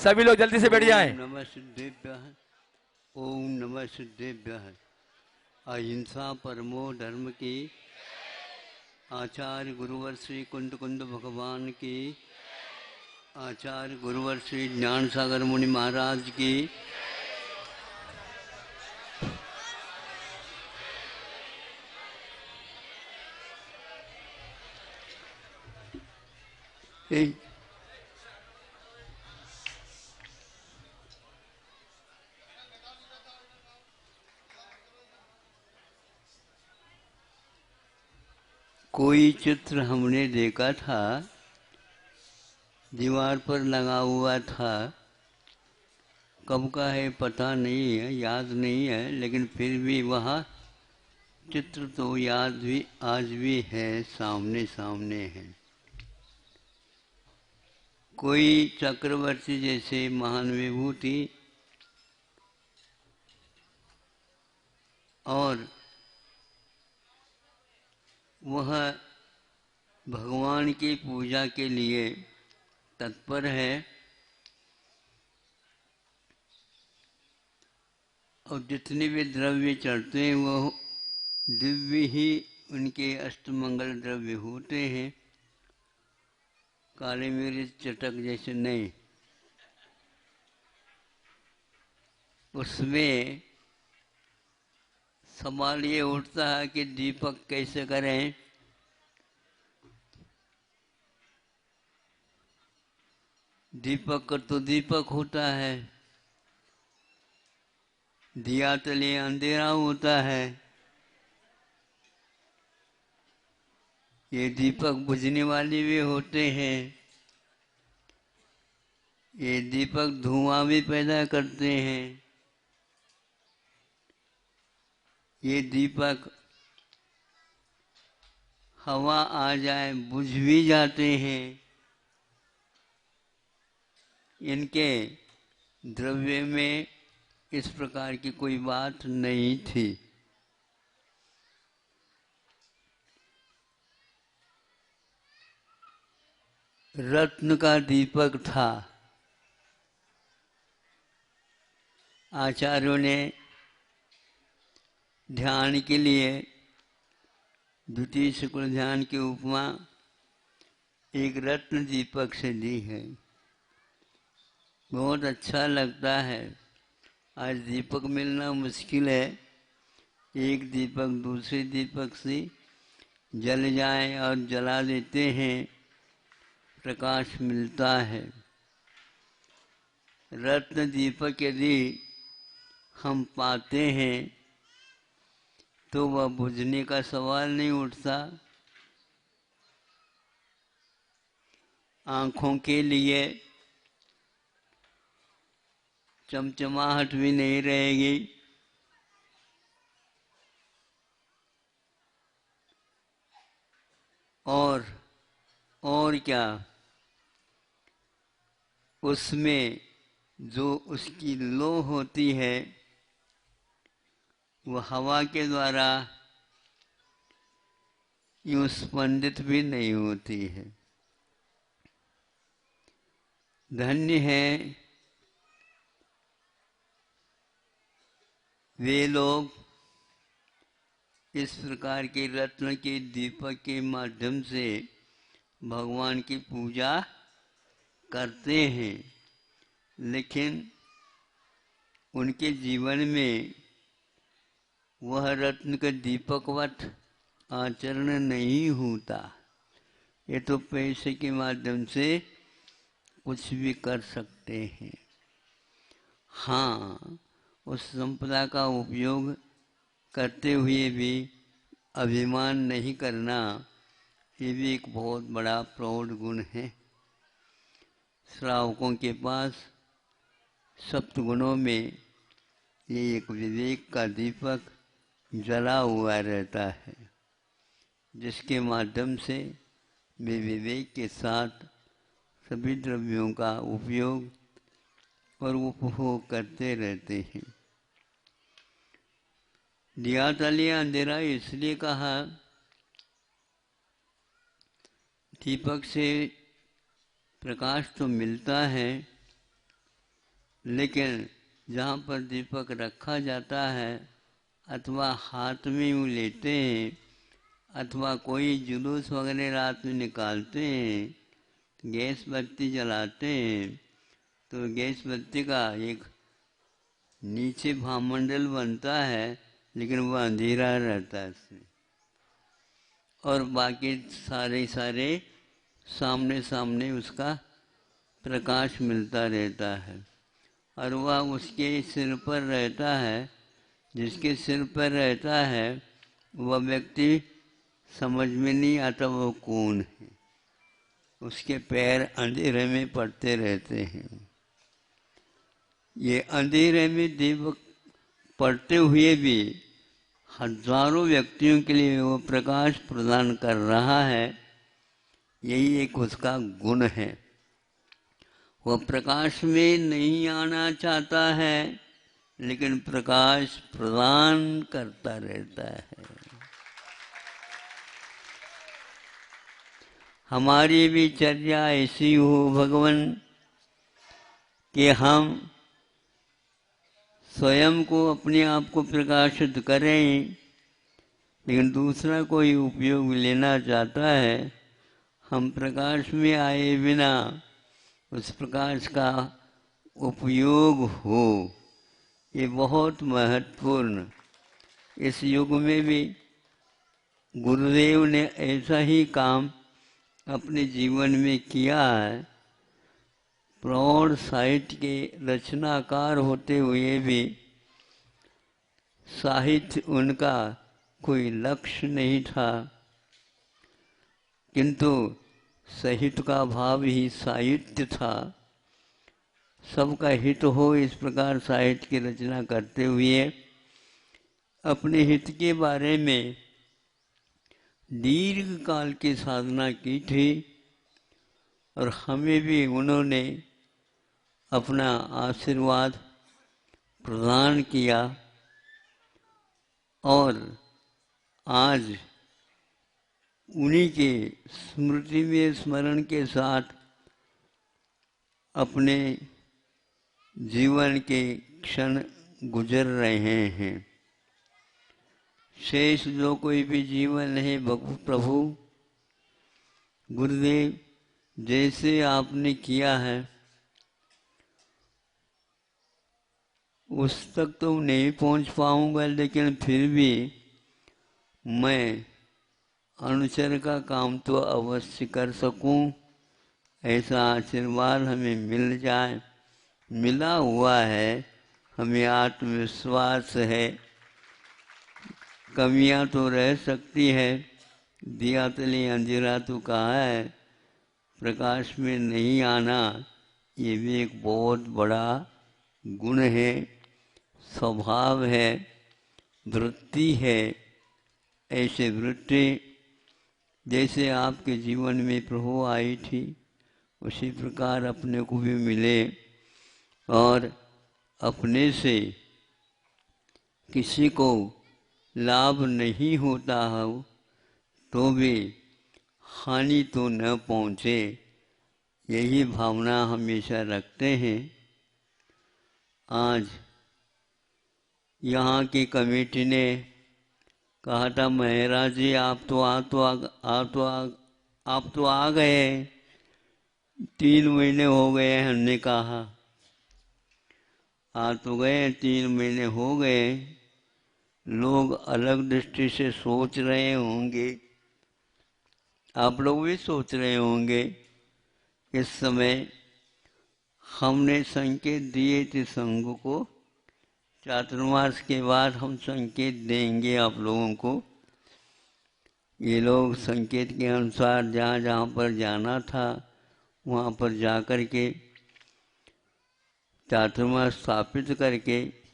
सभी लोग जल्दी से बैठ जाएं। ओम नमः सिद्धेभ्यः। ओम नमः सिद्धेभ्यः। अहिंसा परमो धर्म की। आचार्य गुरुवर श्री कुंद कुंद भगवान की। आचार्य गुरुवर श्री ज्ञान सागर मुनि महाराज की। कोई चित्र हमने देखा था, दीवार पर लगा हुआ था। कब का है पता नहीं है, याद नहीं है, लेकिन फिर भी वह चित्र तो याद भी आज भी है, सामने सामने है। कोई चक्रवर्ती जैसे महान विभूति और वह भगवान की पूजा के लिए तत्पर है और जितने भी द्रव्य चढ़ते हैं वो दिव्य ही उनके अष्टमंगल द्रव्य होते हैं, काले मिर्च चटक जैसे नहीं। उसमें सवाल ये उठता है कि दीपक कैसे करें। दीपक का तो दीपक होता है, दिया तले अंधेरा होता है। ये दीपक बुझने वाले भी होते हैं, ये दीपक धुआं भी पैदा करते हैं, ये दीपक हवा आ जाए बुझ भी जाते हैं। इनके द्रव्य में इस प्रकार की कोई बात नहीं थी। रत्न का दीपक था। आचार्यों ने ध्यान के लिए द्वितीय शुक्ल ध्यान की उपमा एक रत्न दीपक से दी है। बहुत अच्छा लगता है। आज दीपक मिलना मुश्किल है। एक दीपक दूसरे दीपक से जल जाए और जला देते हैं, प्रकाश मिलता है। रत्न दीपक यदि हम पाते हैं तो वह बुझने का सवाल नहीं उठता। आँखों के लिए चमचमाहट भी नहीं रहेगी। और क्या, उसमें जो उसकी लो होती है वह हवा के द्वारा यूं स्पंदित भी नहीं होती है। धन्य है वे लोग इस प्रकार के रत्न के दीपक के माध्यम से भगवान की पूजा करते हैं, लेकिन उनके जीवन में वह रत्न का दीपकवत आचरण नहीं होता। ये तो पैसे के माध्यम से कुछ भी कर सकते हैं। हाँ, उस संपदा का उपयोग करते हुए भी अभिमान नहीं करना, ये भी एक बहुत बड़ा प्रौढ़ गुण है। श्रावकों के पास सप्तगुणों में ये एक विवेक का दीपक जला हुआ रहता है, जिसके माध्यम से वे विवेक के साथ सभी द्रव्यों का उपयोग और उपभोग करते रहते हैं। दिया तले अंधेरा इसलिए कहा, दीपक से प्रकाश तो मिलता है, लेकिन जहाँ पर दीपक रखा जाता है अथवा हाथ में यूँ लेते हैं अथवा कोई जुलूस वगैरह रात में निकालते हैं, गैस बत्ती जलाते हैं, तो गैस बत्ती का एक नीचे भामंडल बनता है लेकिन वह अंधेरा रहता है इसमें, और बाकी सारे सामने सामने उसका प्रकाश मिलता रहता है, और वह उसके सिर पर रहता है। जिसके सिर पर रहता है वह व्यक्ति समझ में नहीं आता वो कौन है, उसके पैर अंधेरे में पड़ते रहते हैं। ये अंधेरे में दीपक पड़ते हुए भी हजारों व्यक्तियों के लिए वो प्रकाश प्रदान कर रहा है। यही एक उसका गुण है। वह प्रकाश में नहीं आना चाहता है लेकिन प्रकाश प्रदान करता रहता है। हमारी भी चर्या ऐसी हो भगवान कि हम स्वयं को अपने आप को प्रकाशित करें, लेकिन दूसरा कोई उपयोग लेना चाहता है, हम प्रकाश में आए बिना उस प्रकाश का उपयोग हो। ये बहुत महत्वपूर्ण। इस युग में भी गुरुदेव ने ऐसा ही काम अपने जीवन में किया है। प्रौढ़ साहित्य के रचनाकार होते हुए भी साहित्य उनका कोई लक्ष्य नहीं था, किंतु साहित्य का भाव ही साहित्य था। सबका हित हो इस प्रकार साहित्य की रचना करते हुए अपने हित के बारे में दीर्घ काल की साधना की थी, और हमें भी उन्होंने अपना आशीर्वाद प्रदान किया। और आज उन्हीं के स्मृति में स्मरण के साथ अपने जीवन के क्षण गुजर रहे हैं। शेष जो कोई भी जीवन है प्रभु गुरुदेव जैसे आपने किया है उस तक तो नहीं पहुंच पाऊंगा, लेकिन फिर भी मैं अनुचर का काम तो अवश्य कर सकूं, ऐसा आशीर्वाद हमें मिल जाए। मिला हुआ है, हमें आत्मविश्वास है। कमियां तो रह सकती है, दिया तले अंधेरा तो कहा है, प्रकाश में नहीं आना ये भी एक बहुत बड़ा गुण है, स्वभाव है, वृत्ति है। ऐसे वृत्ति जैसे आपके जीवन में प्रभु आई थी उसी प्रकार अपने को भी मिले, और अपने से किसी को लाभ नहीं होता हो तो भी हानि तो न पहुँचे, यही भावना हमेशा रखते हैं। आज यहाँ की कमेटी ने कहा था महाराज जी आप तो आ गए, 3 महीने हो गए। हमने कहा आ तो गए, 3 महीने हो गए। लोग अलग दृष्टि से सोच रहे होंगे, आप लोग भी सोच रहे होंगे। इस समय हमने संकेत दिए थे संघ को, चातुर्मास के बाद हम संकेत देंगे आप लोगों को। ये लोग संकेत के अनुसार जहाँ जहाँ पर जाना था वहाँ पर जा कर के चातुर्मास स्थापित करके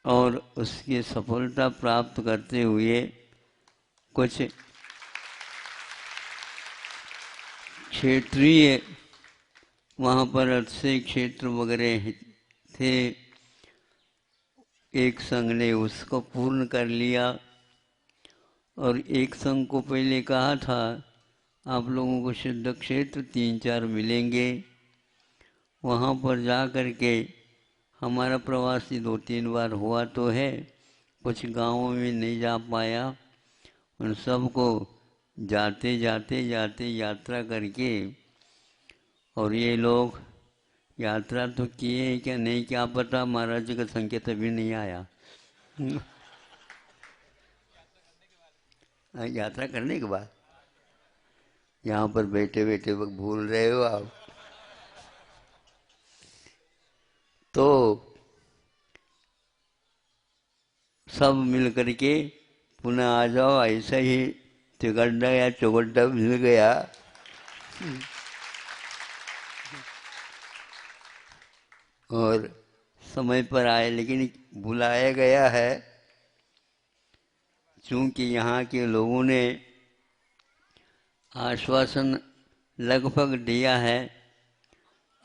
और उसकी सफलता प्राप्त करते हुए कुछ क्षेत्रीय वहाँ पर अच्छे क्षेत्र वगैरह थे, एक संघ ने उसको पूर्ण कर लिया। और एक संघ को पहले कहा था आप लोगों को सिद्ध क्षेत्र 3-4 मिलेंगे, वहाँ पर जा कर के हमारा प्रवासी 2-3 बार हुआ तो है, कुछ गांवों में नहीं जा पाया। उन सबको जाते जाते जाते यात्रा करके, और ये लोग यात्रा तो किए हैं क्या नहीं क्या पता, महाराज जी का संकेत अभी नहीं आया। यात्रा करने के बाद यहाँ पर बैठे बैठे वक्त भूल रहे हो आप। तो सब मिल करके पुनः आ जाओ। ऐसा ही तिगड्डा या चौगड्डा मिल गया। और समय पर आए, लेकिन बुलाया गया है। चूंकि यहाँ के लोगों ने आश्वासन लगभग दिया है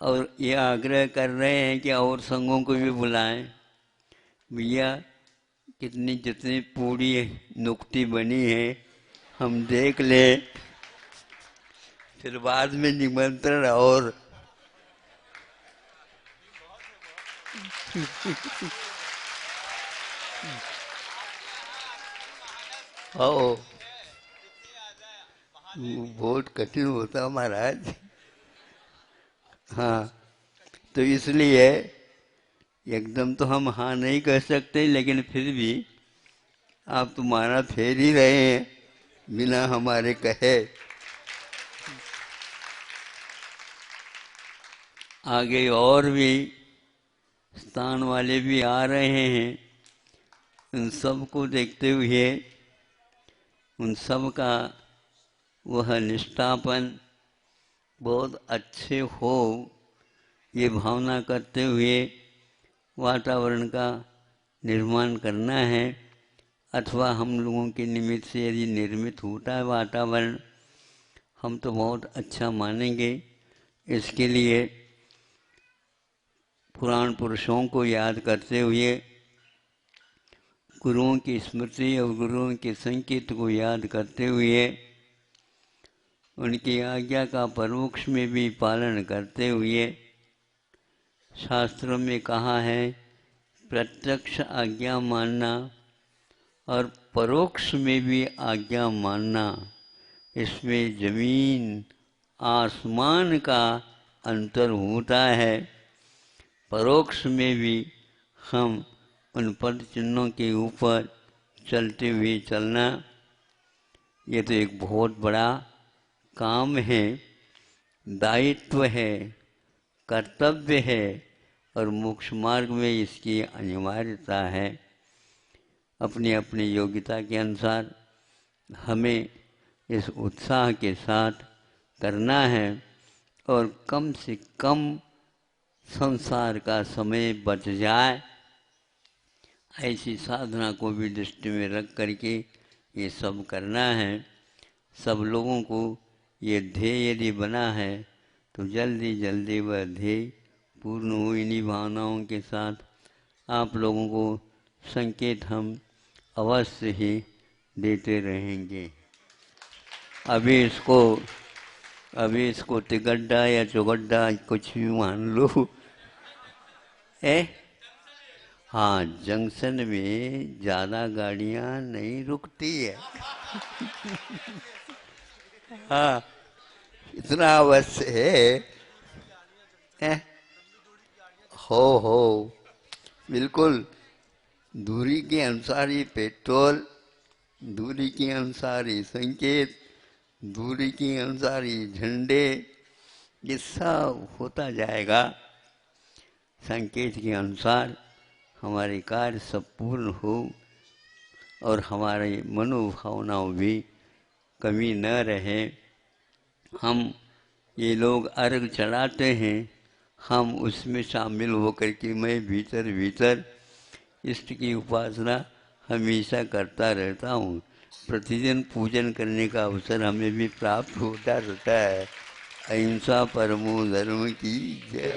और ये आग्रह कर रहे हैं कि और संघों को भी बुलाएं। भैया कितनी जितनी पूरी नुक्ती बनी है हम देख लें, फिर बाद में निमंत्रण और आओ। बहुत कठिन होता महाराज। हाँ, तो इसलिए एकदम तो हम हाँ नहीं कह सकते, लेकिन फिर भी आप तो माना फेर ही रहे हैं बिना हमारे कहे। आगे और भी स्थान वाले भी आ रहे हैं। उन सब को देखते हुए उन सब का वह निष्ठापन बहुत अच्छे हो, ये भावना करते हुए वातावरण का निर्माण करना है। अथवा हम लोगों के निमित्त से यदि निर्मित होता है वातावरण, हम तो बहुत अच्छा मानेंगे। इसके लिए पुराण पुरुषों को याद करते हुए, गुरुओं की स्मृति और गुरुओं के संकेत को याद करते हुए, उनकी आज्ञा का परोक्ष में भी पालन करते हुए, शास्त्रों में कहा है प्रत्यक्ष आज्ञा मानना और परोक्ष में भी आज्ञा मानना, इसमें जमीन आसमान का अंतर होता है। परोक्ष में भी हम उन पद चिन्हों के ऊपर चलते हुए चलना, ये तो एक बहुत बड़ा काम है, दायित्व है, कर्तव्य है और मोक्ष मार्ग में इसकी अनिवार्यता है। अपनी अपनी योग्यता के अनुसार हमें इस उत्साह के साथ करना है और कम से कम संसार का समय बच जाए, ऐसी साधना को भी दृष्टि में रख करके ये सब करना है। सब लोगों को ये ध्येय यदि बना है तो जल्दी जल्दी वह ध्येय पूर्ण हो। इन्हीं भावनाओं के साथ आप लोगों को संकेत हम अवश्य ही देते रहेंगे। अभी इसको तिगड्डा या चौगड्डा कुछ भी मान लो। हाँ, जंक्शन में ज़्यादा गाड़ियाँ नहीं रुकती है। हाँ, इतना अवश्य है। हो बिल्कुल, दूरी के अनुसार ही पेट्रोल, दूरी के अनुसार ही संकेत, दूरी के अनुसार ही झंडे, ये सब होता जाएगा। संकेत के अनुसार हमारे कार्य सब पूर्ण हो और हमारी मनोभावनाओं भी कमी न रहे। हम ये अर्घ चढ़ाते हैं, हम उसमें शामिल होकर के मैं भीतर भीतर इष्ट की उपासना हमेशा करता रहता हूँ। प्रतिदिन पूजन करने का अवसर हमें भी प्राप्त होता रहता है। अहिंसा परमो धर्म की जय।